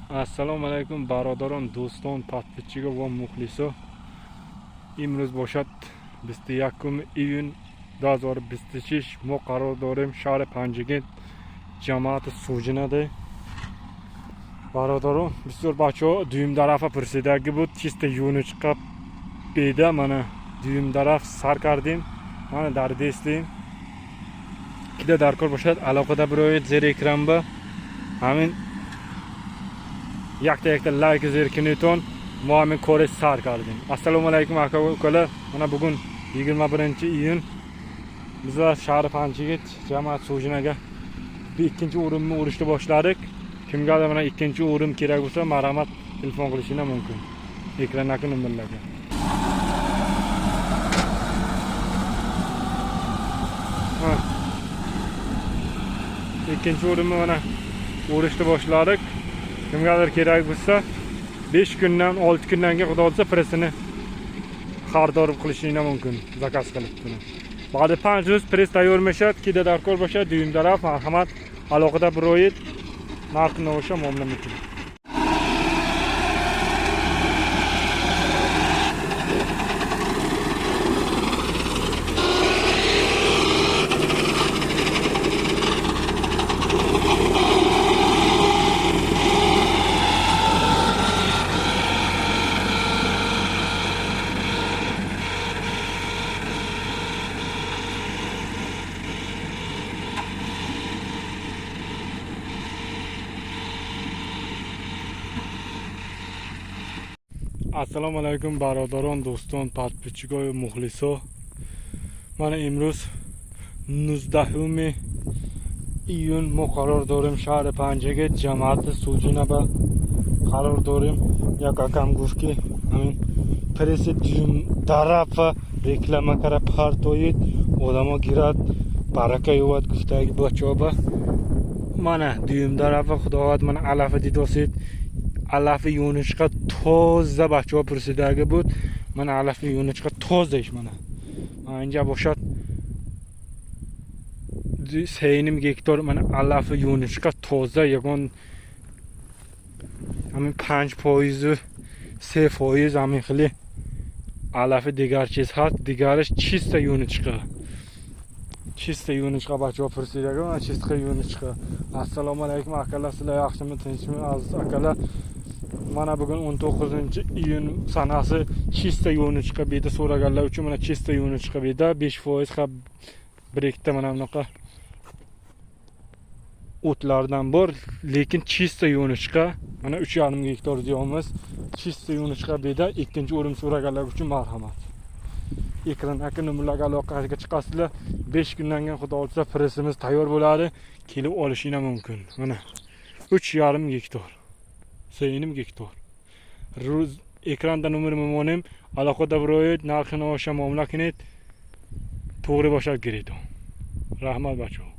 Assalomu alaykum barodaron, do'ston, подписчиков va muxlislar. Imroz boshad 21 iyun 2026 ما قرار داریم شهر پنجگین جماعت سوجنده. برادران بسیار بچه‌ها دویم طرف پرسیدگی بود چیست یونچقا پیدا من دویم طرف سر کردیم من در دستیم که در کار باشد علاقه دار براید زیر اکران با همین یک تا لایک زیر کنیتون ما همین کار سر کردیم. السلام علیکم aka ukalar, mana bugun 21 iyun biz shahar Panjigit jamoat So'jinaga ikkinchi o'rinni urishni boshladik. Kimgadir mana ikkinchi o'rin kerak bo'lsa marhamat telefon qilishingiz mumkin. Ekrandagi nomerlarga. İkinci o'rinni mana urishni boshladik. Kimgadir kerak bo'lsa 5 kundan 6 kundan keyin xudo olsa pressini xaridor qilishingiz mumkin. Zakaz qilib buni. بعد 5 روز پرس تیار میشد که در کار باشه دویم طرف مرحمت علاقه دار براید نرخ نوشه معامله میکنید. Assalomu alaykum barodaron, do'ston, подписчиков va muxlislar. Mana imroz 19 iyun ma qaror داریم شهر پنجگین جماعت سوجنا با قرار داریم یک akam گفت که همین پرس دویم طرف reklama کار پارتوید odamga گیرد baraka یواد گفته بچه‌ها با mana دویم طرف خداوند من علف دیدوسید علف یونچقا تازه بچه‌ها پرسیدگی بود. من علف یونچقا تازهش من اینجا باشد 3.5 گکتار من علف یونچقا تازه یگان همین 5% 3% همین خیلی علف دیگر چیز هست. دیگرش چیست یونچقا بچه‌ها پرسیدگی من چیست یونچقا. السلام علیکم akalar, sizlar yaxshimi, tinchmi aziz akalar. Mana bugun 19 iyun sanasi chista yo'lni chiqib edi so'raganlar uchun mana chista yo'lni chiqib edi 5% qab birikta mana bunaqa o'tlardan bor, lekin chista yo'lni chiqa mana 3.5 gektar diyamiz chista yo'lni chiqib edi. Ikkinchi o'rim so'raganlar uchun marhamat. Ekrandagi nomerlarga aloqaga chiqasizlar. 5 kundan keyin xudo olsa pressimiz tayyor bo'ladi, kelib olishingiz mumkin. Mana 3.5 gektar 3.5 gektar. Roz ekranda nomerimiz aloqada bo'ling, narxini o'sha muomala qilib to'g'ri boshlab keladi. Rahmat bachoo.